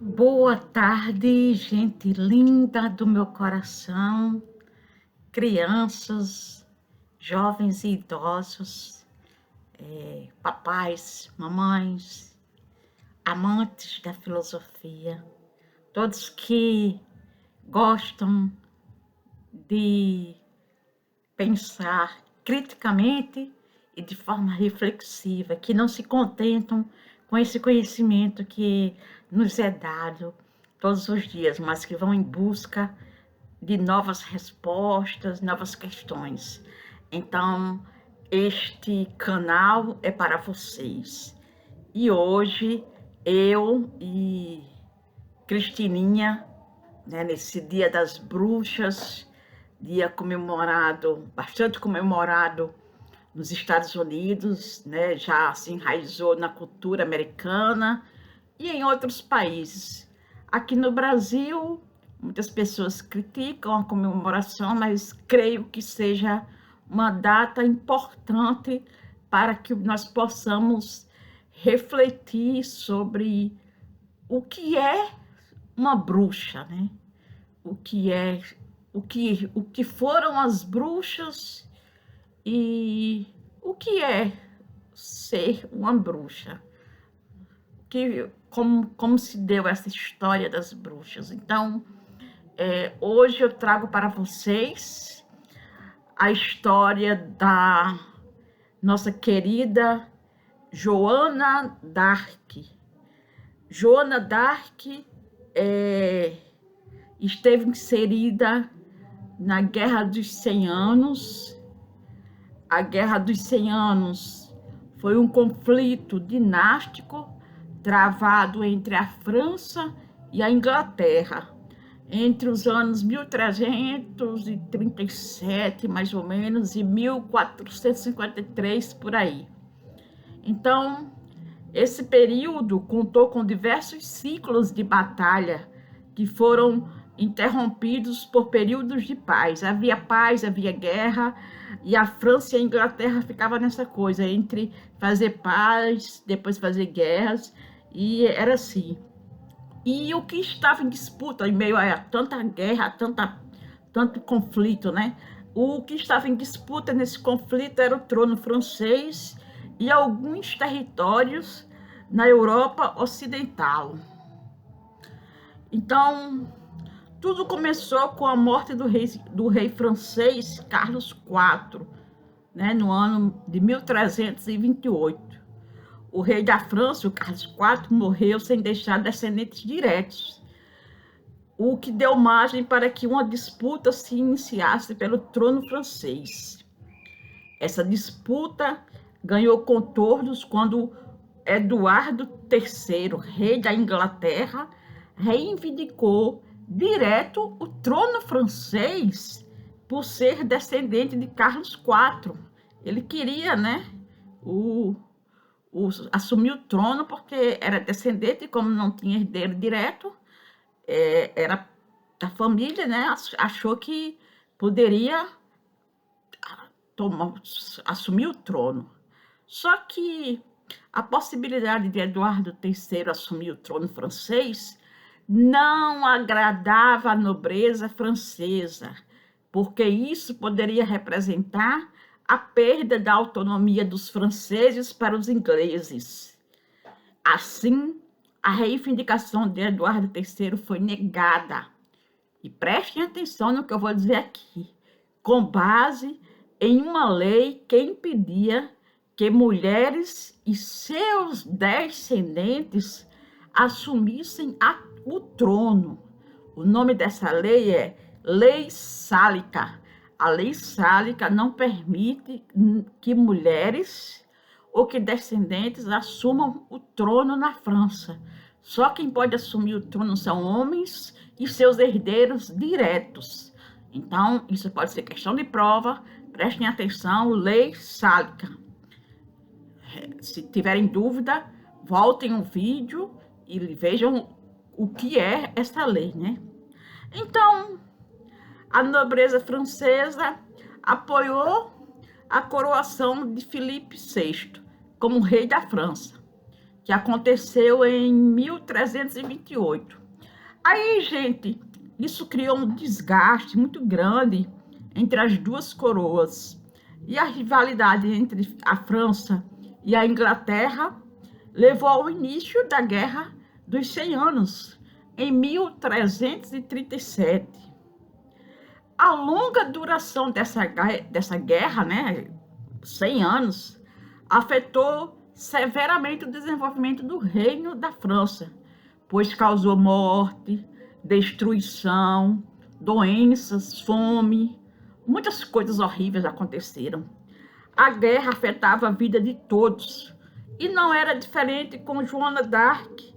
Boa tarde, gente linda do meu coração, crianças, jovens e idosos, papais, mamães, amantes da filosofia, todos que gostam de pensar criticamente e de forma reflexiva, que não se contentam com esse conhecimento que nos é dado todos os dias, mas que vão em busca de novas respostas, novas questões. Então, este canal é para vocês. E hoje, eu e Cristininha, né, nesse Dia das Bruxas, dia comemorado, bastante comemorado nos Estados Unidos, né, já se enraizou na cultura americana e em outros países. Aqui no Brasil, muitas pessoas criticam a comemoração, mas creio que seja uma data importante para que nós possamos refletir sobre o que é uma bruxa, né? O que é, o que foram as bruxas e o que é ser uma bruxa, como se deu essa história das bruxas. Então, hoje eu trago para vocês a história da nossa querida Joana d'Arc. Joana d'Arc esteve inserida na Guerra dos 100 Anos. A Guerra dos 100 Anos foi um conflito dinástico travado entre a França e a Inglaterra, entre os anos 1337, mais ou menos, e 1453, por aí. Então, esse período contou com diversos ciclos de batalha que foram interrompidos por períodos de paz. Havia guerra, e a França e a Inglaterra ficavam nessa coisa, entre fazer paz, depois fazer guerras, e era assim. E o que estava em disputa, em meio a tanta guerra, tanto conflito, né? O que estava em disputa nesse conflito era o trono francês e alguns territórios na Europa Ocidental. Então, tudo começou com a morte do rei francês Carlos IV, né, no ano de 1328. O rei da França, o Carlos IV, morreu sem deixar descendentes diretos, o que deu margem para que uma disputa se iniciasse pelo trono francês. Essa disputa ganhou contornos quando Eduardo III, rei da Inglaterra, reivindicou direto o trono francês por ser descendente de Carlos IV. Ele queria, né, assumir o trono porque era descendente, como não tinha herdeiro direto, era da família, né, achou que poderia assumir o trono. Só que a possibilidade de Eduardo III assumir o trono francês não agradava a nobreza francesa, porque isso poderia representar a perda da autonomia dos franceses para os ingleses. Assim, a reivindicação de Eduardo III foi negada. E prestem atenção no que eu vou dizer aqui, com base em uma lei que impedia que mulheres e seus descendentes assumissem o trono. O nome dessa lei é Lei Sálica. A Lei Sálica não permite que mulheres ou que descendentes assumam o trono na França. Só quem pode assumir o trono são homens e seus herdeiros diretos. Então, isso pode ser questão de prova. Prestem atenção, Lei Sálica. Se tiverem dúvida, voltem o vídeo e vejam o que é essa lei, né? Então, a nobreza francesa apoiou a coroação de Filipe VI como rei da França. que aconteceu em 1328. Aí, gente, isso criou um desgaste muito grande entre as duas coroas. E a rivalidade entre a França e a Inglaterra levou ao início da Guerra dos 100 Anos, em 1337. A longa duração dessa guerra, né, 100 anos, afetou severamente o desenvolvimento do Reino da França, pois causou morte, destruição, doenças, fome, muitas coisas horríveis aconteceram. A guerra afetava a vida de todos, e não era diferente com Joana d'Arc,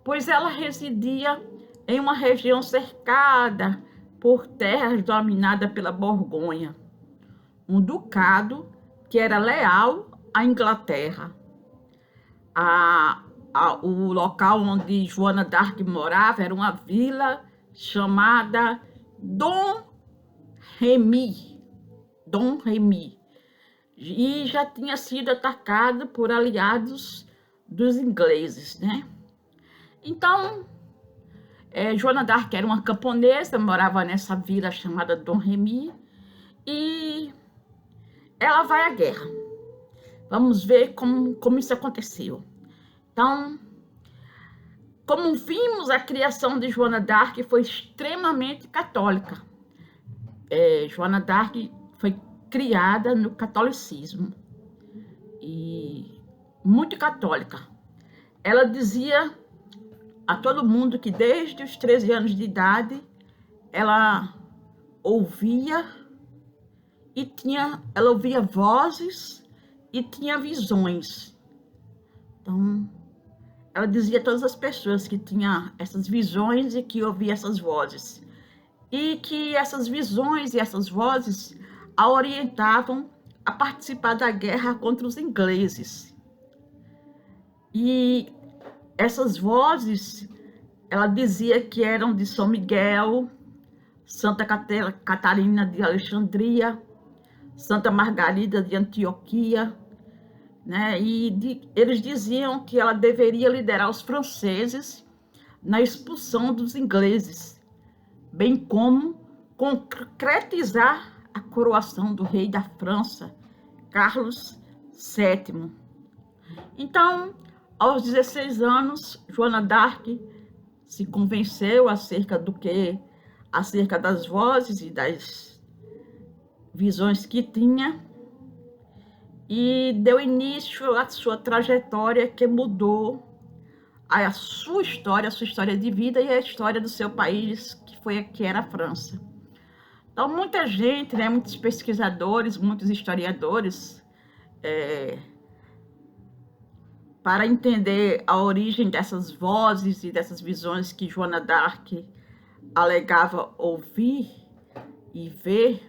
pois ela residia em uma região cercada por terras dominadas pela Borgonha, um ducado que era leal à Inglaterra. O local onde Joana d'Arc morava era uma vila chamada Dom Remy, e já tinha sido atacada por aliados dos ingleses, né? Então, Joana d'Arc era uma camponesa, morava nessa vila chamada Dom Remy, e ela vai à guerra. Vamos ver como isso aconteceu. Então, como vimos, a criação de Joana d'Arc foi extremamente católica. Joana d'Arc foi criada no catolicismo e muito católica. Ela dizia a todo mundo que desde os 13 anos de idade ela ouvia ela ouvia vozes e tinha visões. Então, ela dizia a todas as pessoas que tinham essas visões e que ouvia essas vozes, e que essas visões e essas vozes a orientavam a participar da guerra contra os ingleses. E essas vozes, ela dizia que eram de São Miguel, Santa Catarina de Alexandria, Santa Margarida de Antioquia, né? Eles diziam que ela deveria liderar os franceses na expulsão dos ingleses, bem como concretizar a coroação do rei da França, Carlos VII. Então, aos 16 anos, Joana d'Arc se convenceu acerca das vozes e das visões que tinha, e deu início à sua trajetória, que mudou a sua história de vida e a história do seu país, que era a França. Então, muita gente, né, muitos pesquisadores, muitos historiadores, para entender a origem dessas vozes e dessas visões que Joana d'Arc alegava ouvir e ver,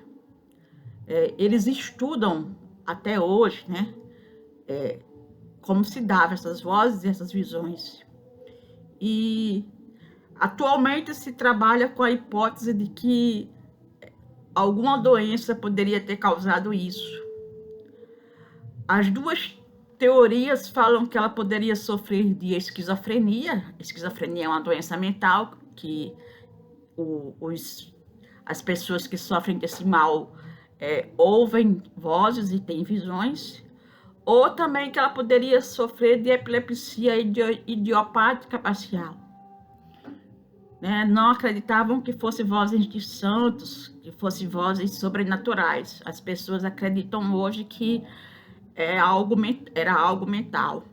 eles estudam até hoje, né, como se davam essas vozes e essas visões. E atualmente se trabalha com a hipótese de que alguma doença poderia ter causado isso. As duas teorias falam que ela poderia sofrer de esquizofrenia. Esquizofrenia é uma doença mental que as pessoas que sofrem desse mal ouvem vozes e têm visões. Ou também que ela poderia sofrer de epilepsia idiopática parcial. Não acreditavam que fossem vozes de santos, que fossem vozes sobrenaturais. As pessoas acreditam hoje que era algo mental.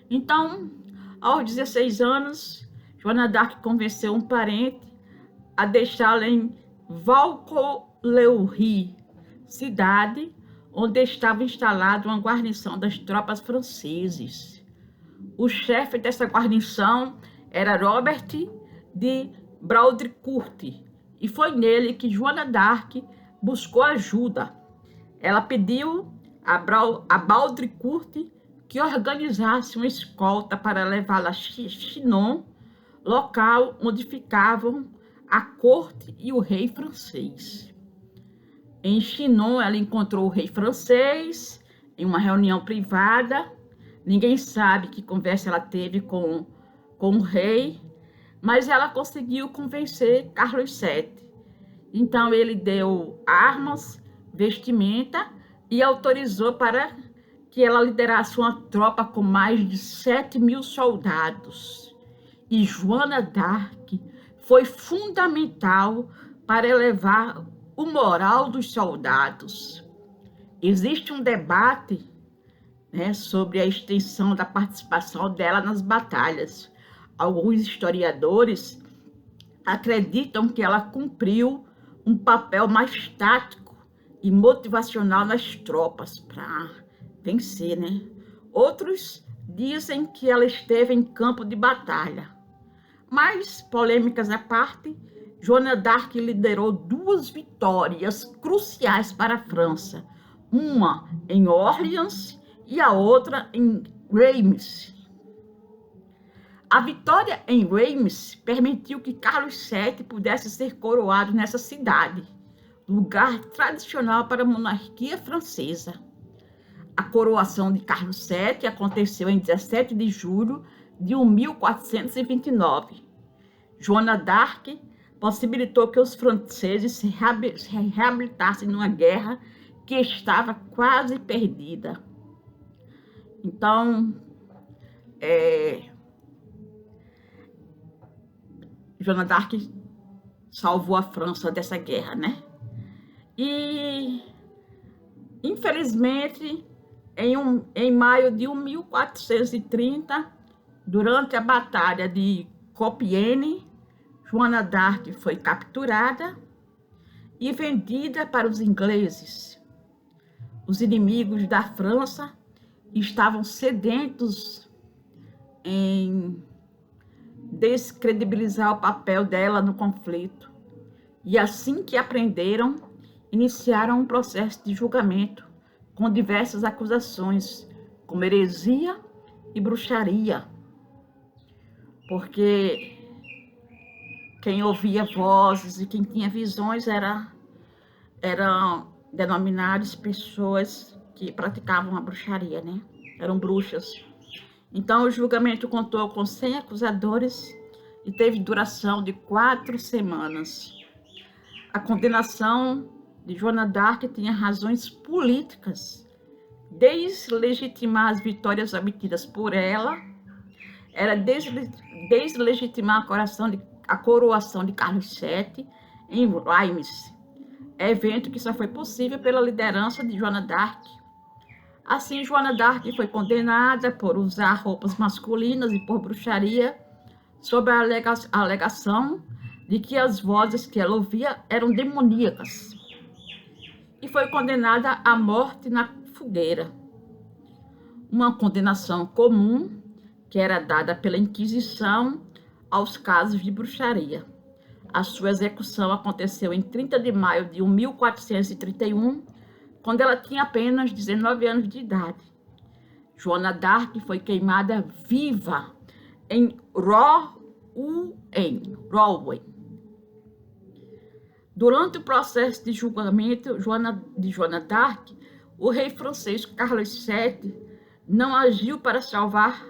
Então, aos 16 anos, Joana d'Arc convenceu um parente a deixá-la em Vaucouleurs, cidade onde estava instalada uma guarnição das tropas francesas. O chefe dessa guarnição era Robert de Baudricourt, e foi nele que Joana d'Arc buscou ajuda. Ela pediu a Baudricourt que organizasse uma escolta para levá-la a Chinon, local onde ficavam a corte e o rei francês. Em Chinon, ela encontrou o rei francês em uma reunião privada, Ninguém sabe que conversa ela teve com o rei, mas ela conseguiu convencer Carlos VII. Então ele deu armas, vestimenta e autorizou para que ela liderasse uma tropa com mais de 7.000 soldados. E Joana d'Arc foi fundamental para elevar o moral dos soldados. Existe um debate, né, sobre a extensão da participação dela nas batalhas. Alguns historiadores acreditam que ela cumpriu um papel mais tático e motivacional nas tropas para vencer, né? Outros dizem que ela esteve em campo de batalha. Mas, polêmicas à parte, Joana d'Arc liderou 2 vitórias cruciais para a França, uma em Orleans e a outra em Reims. A vitória em Reims permitiu que Carlos VII pudesse ser coroado nessa cidade, lugar tradicional para a monarquia francesa. A coroação de Carlos VII aconteceu em 17 de julho de 1429. Joana d'Arc possibilitou que os franceses se reabilitassem numa guerra que estava quase perdida. Então, Joana d'Arc salvou a França dessa guerra, né? E, infelizmente, em maio de 1430, durante a Batalha de Compiègne, Joana d'Arc foi capturada e vendida para os ingleses. Os inimigos da França estavam sedentos em descredibilizar o papel dela no conflito. E assim que aprenderam, iniciaram um processo de julgamento com diversas acusações, como heresia e bruxaria. Porque quem ouvia vozes e quem tinha visões eram denominados pessoas que praticavam a bruxaria, né? Eram bruxas. Então, o julgamento contou com 100 acusadores e teve duração de 4 semanas. A condenação de Joana d'Arc tinha razões políticas. Deslegitimar as vitórias obtidas por ela era deslegitimar a coroação de Carlos VII em Reims, evento que só foi possível pela liderança de Joana d'Arc. Assim, Joana d'Arc foi condenada por usar roupas masculinas e por bruxaria, sob a alegação de que as vozes que ela ouvia eram demoníacas. E foi condenada à morte na fogueira. Uma condenação comum que era dada pela Inquisição aos casos de bruxaria. A sua execução aconteceu em 30 de maio de 1431, quando ela tinha apenas 19 anos de idade. Joana d'Arc foi queimada viva em Rouen. Durante o processo de julgamento de Joana d'Arc, o rei francês Carlos VII não agiu para salvar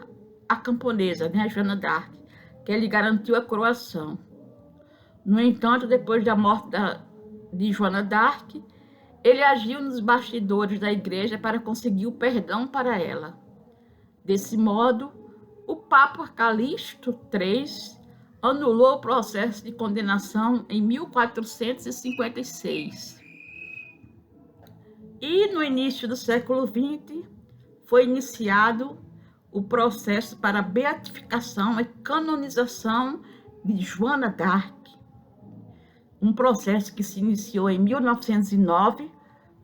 a camponesa, né, Joana d'Arc, que lhe garantiu a coroação. No entanto, depois da morte de Joana d'Arc, ele agiu nos bastidores da igreja para conseguir o perdão para ela. Desse modo, o Papa Calixto III anulou o processo de condenação em 1456. E no início do século XX, foi iniciado o processo para a beatificação e canonização de Joana d'Arc. Um processo que se iniciou em 1909,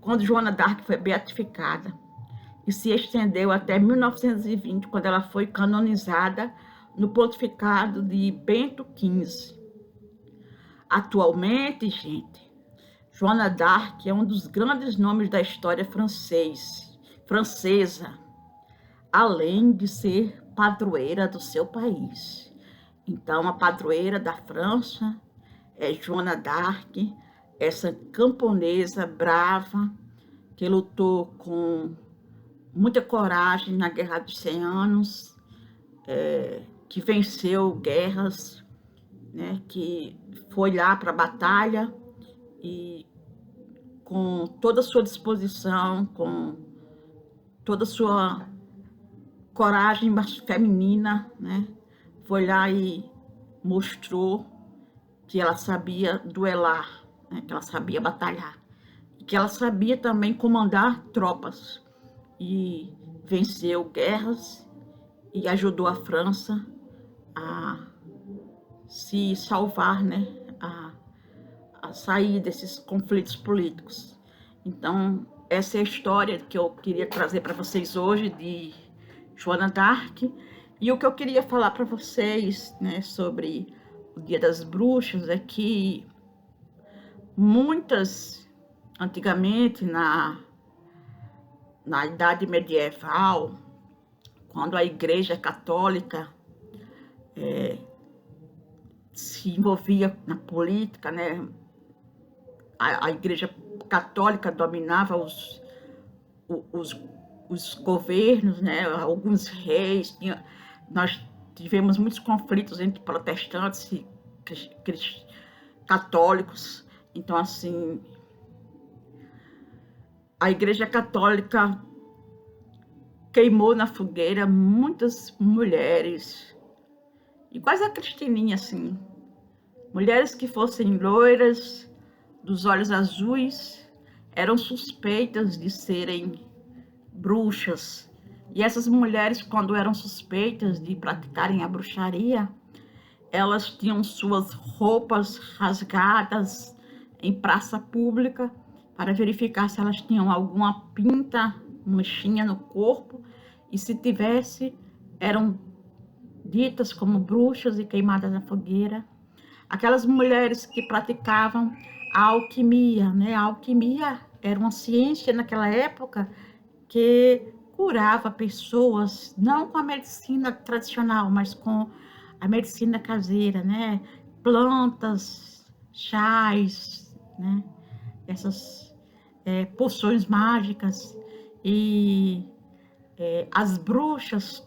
quando Joana d'Arc foi beatificada, e se estendeu até 1920, quando ela foi canonizada no pontificado de Bento XV. Atualmente, gente, Joana d'Arc é um dos grandes nomes da história francesa, além de ser padroeira do seu país. Então, a padroeira da França é Joana d'Arc, essa camponesa brava que lutou com muita coragem na Guerra dos 100 Anos, que venceu guerras, né, que foi lá para a batalha e com toda a sua disposição, com toda a sua coragem feminina, né, foi lá e mostrou que ela sabia duelar, né, que ela sabia batalhar, que ela sabia também comandar tropas e venceu guerras e ajudou a França a se salvar, né, a sair desses conflitos políticos. Então, essa é a história que eu queria trazer para vocês hoje de Joana d'Arc. E o que eu queria falar para vocês, né, sobre o Dia das Bruxas é que antigamente, na Idade Medieval, quando a Igreja Católica se envolvia na política, né, a Igreja Católica dominava os governos, né, alguns reis, nós tivemos muitos conflitos entre protestantes e católicos. Então, assim, a Igreja Católica queimou na fogueira muitas mulheres, iguais a Cristininha, assim, mulheres que fossem loiras, dos olhos azuis, eram suspeitas de serem bruxas. E essas mulheres, quando eram suspeitas de praticarem a bruxaria, elas tinham suas roupas rasgadas em praça pública para verificar se elas tinham alguma pinta, manchinha no corpo, e se tivesse, eram ditas como bruxas e queimadas na fogueira. Aquelas mulheres que praticavam a alquimia, né? A alquimia era uma ciência naquela época que curava pessoas, não com a medicina tradicional, mas com a medicina caseira, né? Plantas, chás, né? Essas poções mágicas. E as bruxas,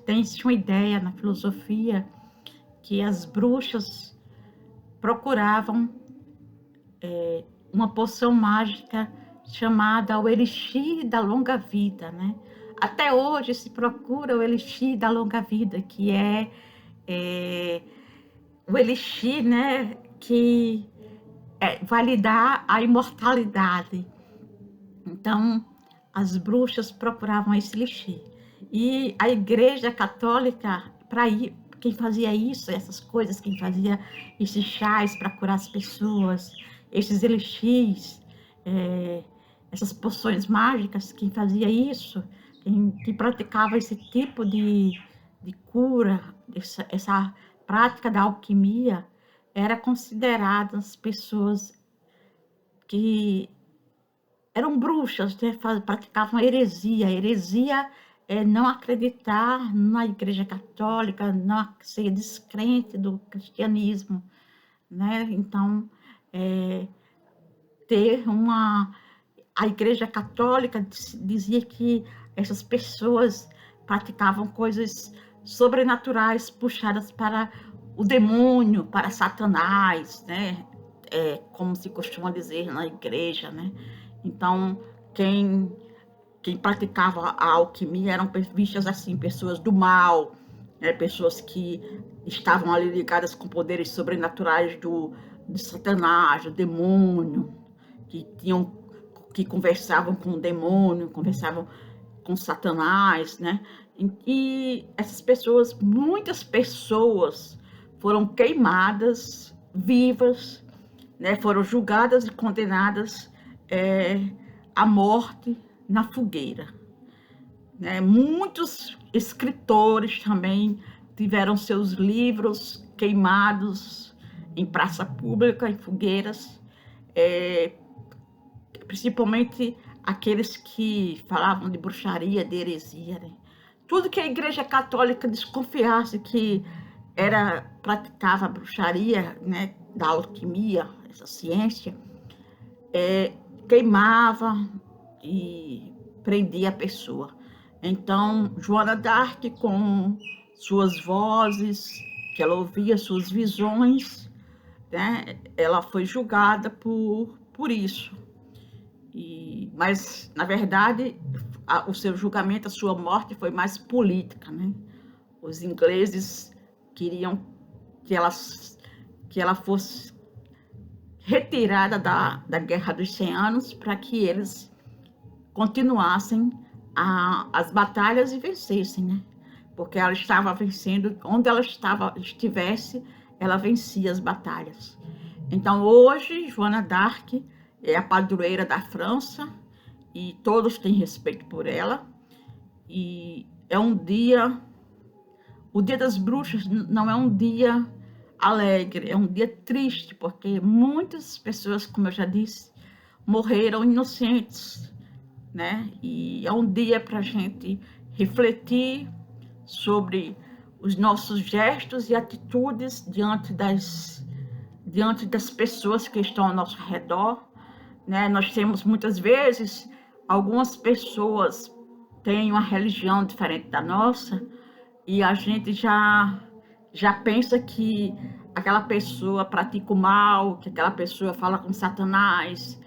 tem-se uma ideia na filosofia que as bruxas procuravam uma poção mágica chamada o elixir da longa vida, né? Até hoje se procura o elixir da longa vida, que é o elixir, né, que vai lhe dar a imortalidade. Então, as bruxas procuravam esse elixir. E a Igreja Católica, quem fazia isso, essas coisas, quem fazia esses chás para curar as pessoas, esses elixirs, essas poções mágicas, quem fazia isso, quem praticava esse tipo de cura, essa prática da alquimia, era consideradas pessoas que eram bruxas, né? Praticavam heresia. Heresia é não acreditar na Igreja Católica, não ser descrente do cristianismo, né? Então, a Igreja Católica dizia que essas pessoas praticavam coisas sobrenaturais puxadas para o demônio, para Satanás, né? Como se costuma dizer na igreja, né? Então, quem praticava a alquimia eram vistas assim, pessoas do mal, né? Pessoas que estavam ali ligadas com poderes sobrenaturais de Satanás, do demônio, que conversavam com o demônio, conversavam com Satanás, né? E essas pessoas, muitas pessoas foram queimadas vivas, né? Foram julgadas e condenadas à morte na fogueira, né? Muitos escritores também tiveram seus livros queimados em praça pública, em fogueiras, principalmente aqueles que falavam de bruxaria, de heresia, né? Tudo que a Igreja Católica desconfiasse que praticava bruxaria, né, da alquimia, essa ciência, queimava e prendia a pessoa. Então, Joana d'Arc, com suas vozes, que ela ouvia, suas visões, né, ela foi julgada por isso. Mas, na verdade, o seu julgamento, a sua morte foi mais política, né? Os ingleses queriam que ela fosse retirada da Guerra dos 100 Anos para que eles continuassem as batalhas e vencessem, né? Porque ela estava vencendo, onde ela estivesse, ela vencia as batalhas. Então, hoje, Joana d'Arc é a padroeira da França e todos têm respeito por ela. E é um dia, o Dia das Bruxas não é um dia alegre, é um dia triste, porque muitas pessoas, como eu já disse, morreram inocentes, né? E é um dia para a gente refletir sobre os nossos gestos e atitudes diante das pessoas que estão ao nosso redor, né? Nós temos muitas vezes, algumas pessoas têm uma religião diferente da nossa e a gente já pensa que aquela pessoa pratica o mal, que aquela pessoa fala com Satanás,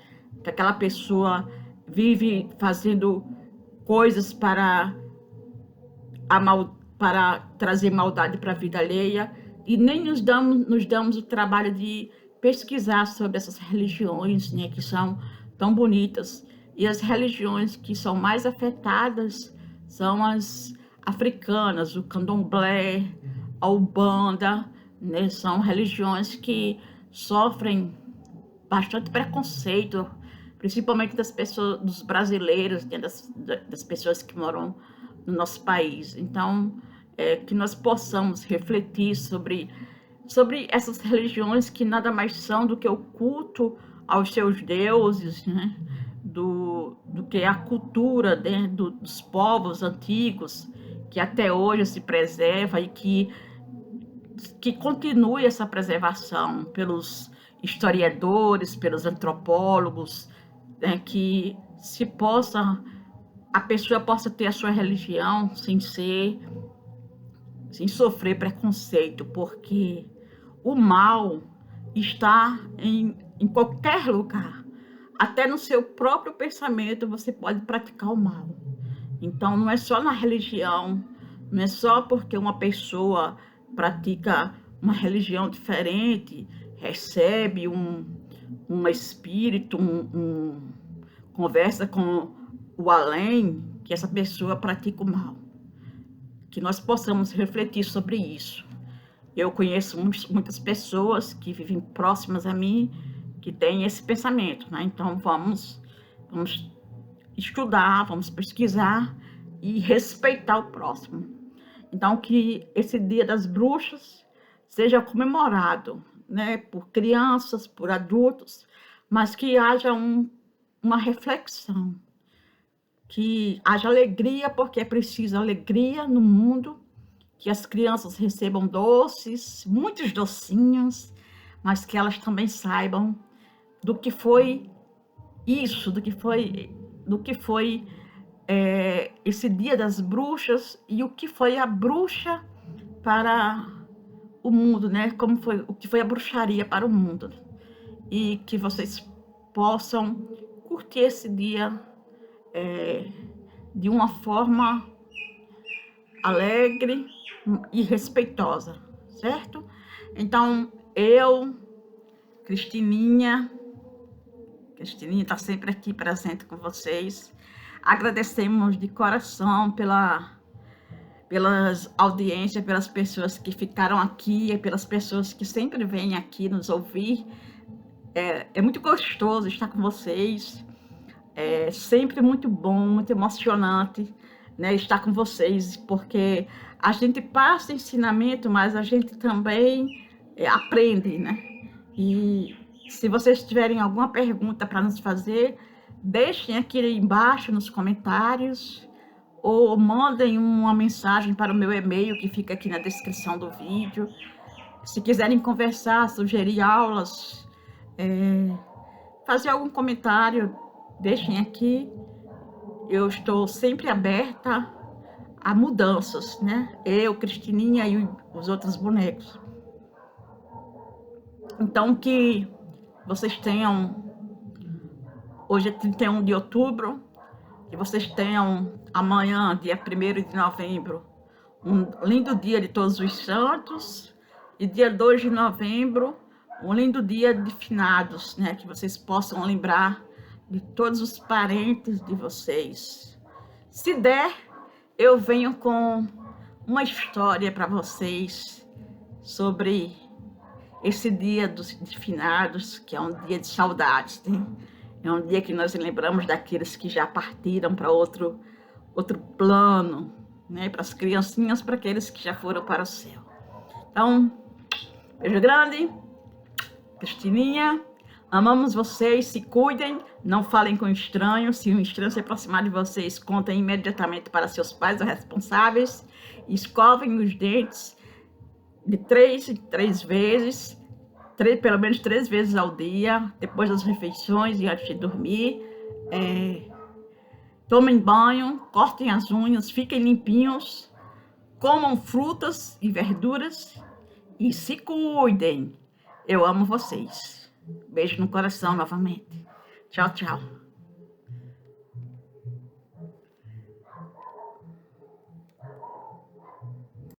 que aquela pessoa vive fazendo coisas para trazer maldade para a vida alheia, e nem nos damos o trabalho de pesquisar sobre essas religiões, né, que são tão bonitas. E as religiões que são mais afetadas são as africanas, o candomblé, a umbanda, né, são religiões que sofrem bastante preconceito, principalmente das pessoas, dos brasileiros, né, das pessoas que moram no nosso país. Então, que nós possamos refletir sobre essas religiões que nada mais são do que o culto aos seus deuses, né? do que a cultura, né? dos povos antigos, que até hoje se preserva e que continue essa preservação pelos historiadores, pelos antropólogos, né? Que a pessoa possa ter a sua religião sem sofrer preconceito, porque o mal está em qualquer lugar. Até no seu próprio pensamento você pode praticar o mal. Então, não é só na religião, não é só porque uma pessoa pratica uma religião diferente, recebe um espírito, conversa com o além, que essa pessoa pratica o mal. Que nós possamos refletir sobre isso. Eu conheço muitas pessoas que vivem próximas a mim, que têm esse pensamento, né? Então, vamos estudar, vamos pesquisar e respeitar o próximo. Então, que esse Dia das Bruxas seja comemorado, né, por crianças, por adultos, mas que haja uma reflexão, que haja alegria, porque é preciso alegria no mundo, que as crianças recebam doces, muitos docinhos, mas que elas também saibam do que foi isso, do que foi esse Dia das Bruxas e o que foi a bruxa para o mundo, né? O que foi a bruxaria para o mundo. E que vocês possam curtir esse dia de uma forma alegre e respeitosa, certo? Então, Cristininha está sempre aqui presente com vocês. Agradecemos de coração pelas audiências, pelas pessoas que ficaram aqui, pelas pessoas que sempre vêm aqui nos ouvir. É muito gostoso estar com vocês. É sempre muito bom, muito emocionante, né, estar com vocês, porque a gente passa ensinamento, mas a gente também aprende, né? E se vocês tiverem alguma pergunta para nos fazer, deixem aqui embaixo nos comentários ou mandem uma mensagem para o meu e-mail que fica aqui na descrição do vídeo. Se quiserem conversar, sugerir aulas, fazer algum comentário, deixem aqui. Eu estou sempre aberta a mudanças, né? Eu, Cristininha e os outros bonecos. Então, que vocês tenham, hoje é 31 de outubro, que vocês tenham amanhã, dia 1º de novembro, um lindo dia de Todos os Santos, e dia 2 de novembro, um lindo dia de finados, né? Que vocês possam lembrar de todos os parentes de vocês. Se der, eu venho com uma história para vocês sobre esse dia de finados, que é um dia de saudades, né? É um dia que nós lembramos daqueles que já partiram para outro plano, né? Para as criancinhas, para aqueles que já foram para o céu. Então, beijo grande, Cristininha, amamos vocês, se cuidem, não falem com estranhos, se um estranho se aproximar de vocês, contem imediatamente para seus pais ou responsáveis, escovem os dentes de 3 em 3 vezes, pelo menos 3 vezes ao dia, depois das refeições e antes de dormir. Tomem banho, cortem as unhas, fiquem limpinhos, comam frutas e verduras e se cuidem. Eu amo vocês. Beijo no coração novamente. Tchau, tchau.